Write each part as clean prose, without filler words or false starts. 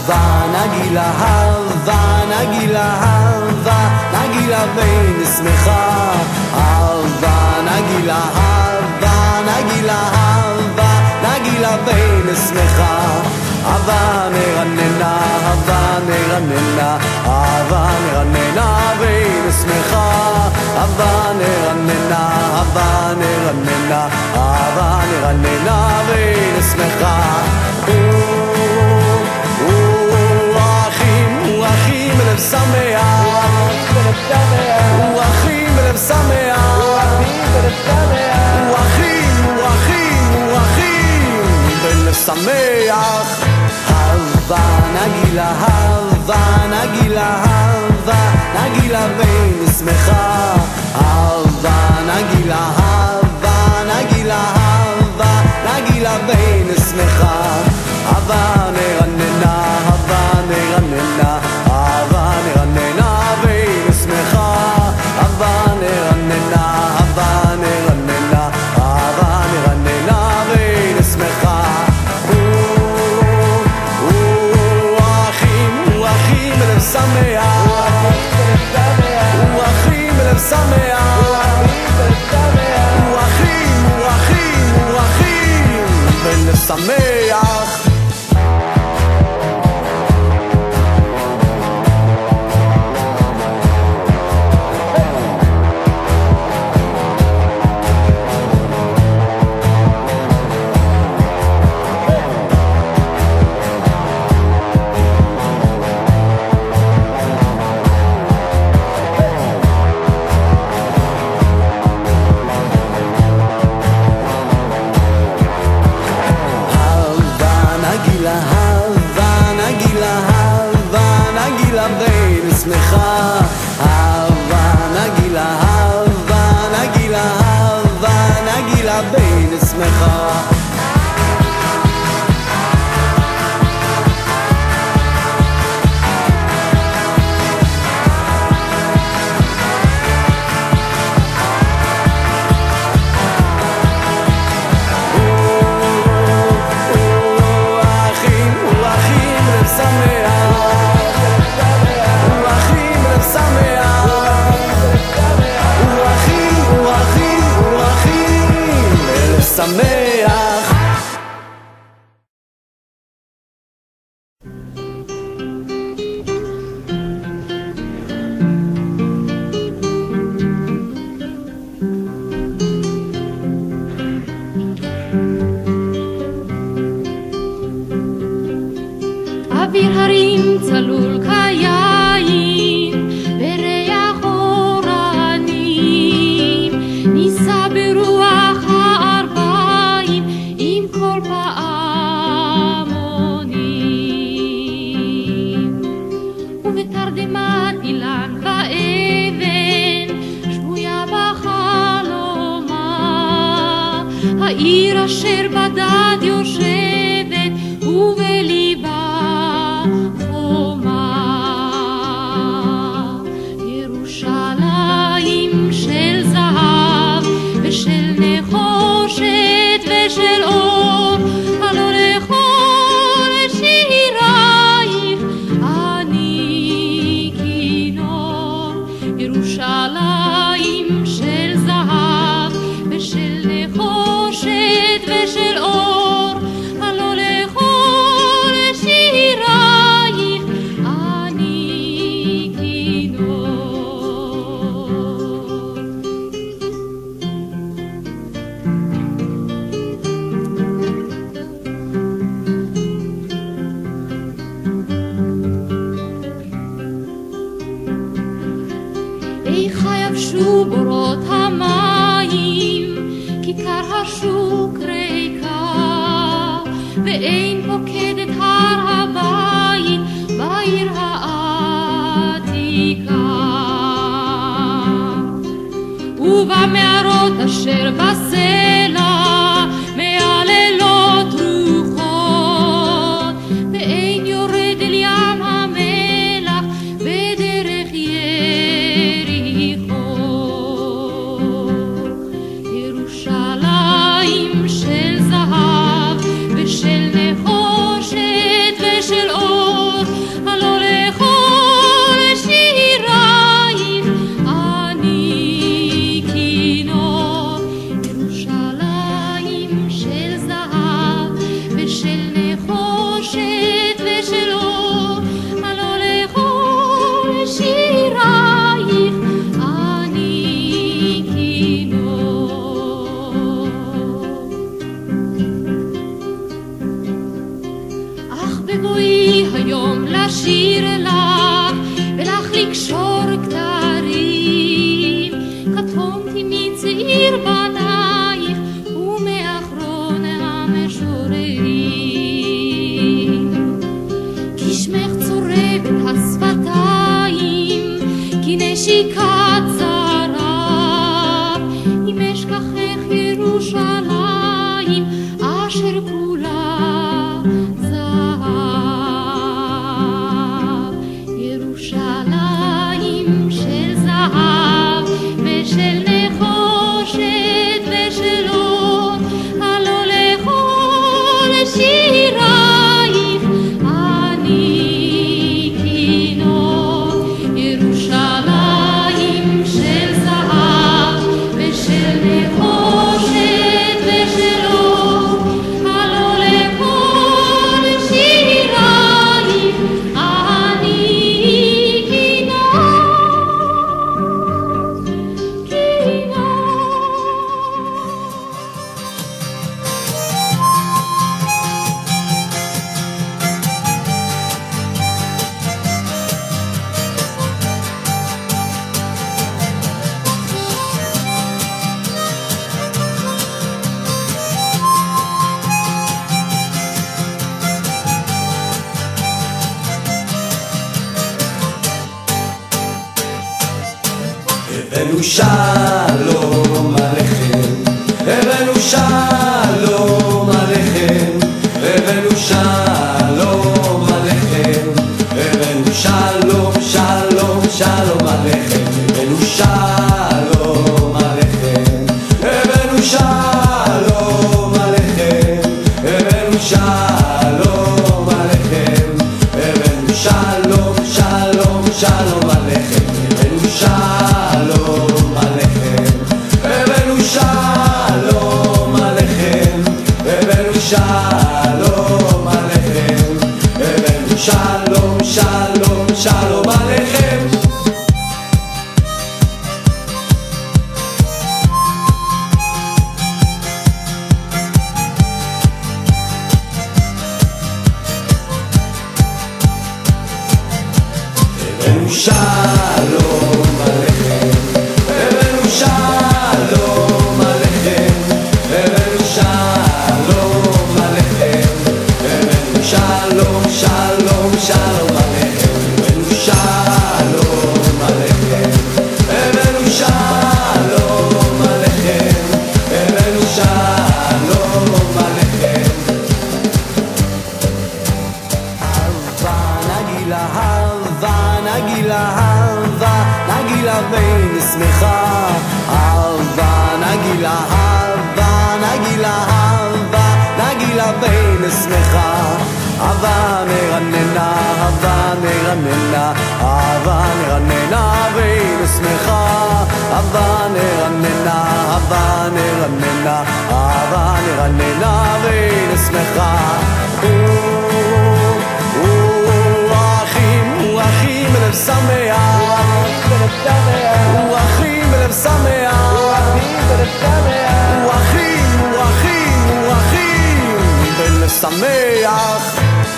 נגילה אהבה, נגילה אהבה, נגילה בין שמחה. אהבה, נגילה אהבה, נגילה אהבה, נגילה בין שמחה. אהבה נרננה, אהבה נרננה, אהבה נרננה בין שמחה. אהבה נרננה, אהבה נרננה, אהבה נרננה בין שמחה. אחים בלב שמח, אחים בלב שמח, אחים בלב שמח. אהבה נגילה אהבה, נגילה אהבה, נגילה בין שמחה. אהבה נגילה אהבה, נגילה אהבה, נגילה בין שמחה. אהבה נרננה, אהבה נרננה, אהבה נרננה בין שמחה. אהבה נרננה, אהבה נרננה, אהבה נרננה בין שמחה. אחים בלב שמח, אחים בלב שמח, אחים בלב שמח. אהבה נגילה אהבה, נגילה אהבה, נגילה בין שמחה. שמח. אוויר הרים צלול כיין וריח אורנים נישא ברוח הערביים עם כל פעמונים ובתרדמת אילן ואבן שבויה בחלומה העיר אשר בדד יושבת ובליבה ירושלים של זהב ושל נחושת ושל אור, הלא לכל שירייך אני כינור. ירושלים של זהב ושל נחושת ושל אור, הלא לכל שירייך אני כינור. איכה יבשו בורות המים, כיכר השוק ריקה, ואין פוקדת הר הבית בעיר העתיקה. ובמערות אשר בסלע מעללות רוחות, ואין יורד אל ים המלח בדרך יריחו. ירושלים של זהב ושל נחושת ושל אור, לשיר לך ולך לקשור כתרים. קטונתי מצעיר בנייך ומאחרון המשוררים. כי שמך צורב את השפתיים, כי נשיקת זרה, אם אשכחך ירושלים אשר כולה זהב. ירושלים של זהב ושל נחושת ושל אור, הלא לכל שירייך אני כינור. ירושלים של זהב ושל נחושת ושל אור, הלא לכל שירייך אני כינור. הבאנו שלום עליכם, הבאנו שלום עליכם, הבאנו שלום עליכם, הבאנו שלום שלום שלום עליכם, הבאנו שלום עליכם, הבאנו שלום עליכם, הבאנו שלום עליכם, הבאנו שלום שלום שלום עליכם, הבאנו שלום עליכם, הבאנו שלום עליכם, הבאנו שלום עליכם, הבאנו שלום שלום שלום עליכם. הבאנו שלום עליכם, הבאנו שלום עליכם, הבאנו שלום עליכם, הבאנו שלום שלום שלום עליכם, הבאנו שלום עליכם, הבאנו שלום עליכם, הבאנו שלום עליכם. אהבה נגילה, אהבה נגילה, אהבה נגילה בין שמחה, אהבה נגילה, אהבה נגילה, אהבה נגילה בין שמחה, אהבה נרננה, אהבה נרננה, אהבה נרננה בין שמחה, אהבה נרננה, אהבה נרננה, אהבה נרננה בין שמחה. אחים בלב שמח, אחים בלב שמח, אחים בלב שמח.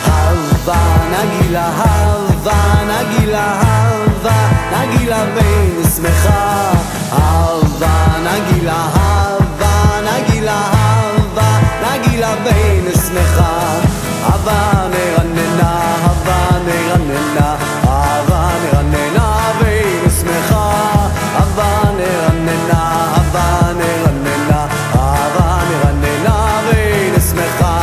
אהבה נגילה, אהבה נגילה, אהבה נגילה בין שמחה, אהבה נגילה, אהבה נגילה, אהבה נגילה בין שמחה, אהבה נרננה, אהבה נרננה, אהבה נרננה בין שמחה, אהבה נרננה, אהבה נרננה, אהבה נרננה בין שמחה.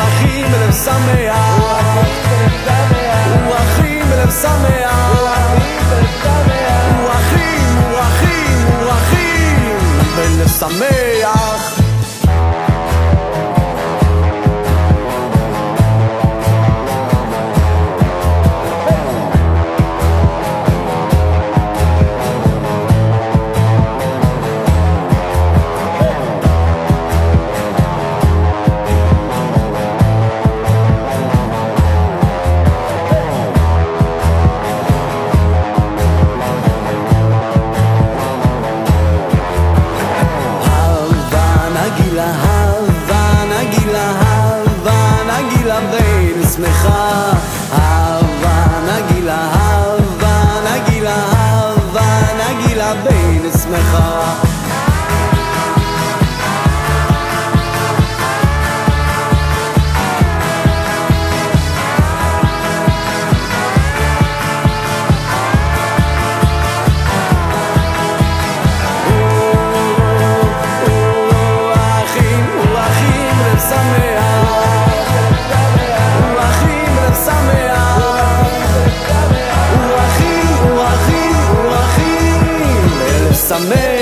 אחים בלב שמח, אחים בלב שמח, אחים בלב שמח. אהבה שמח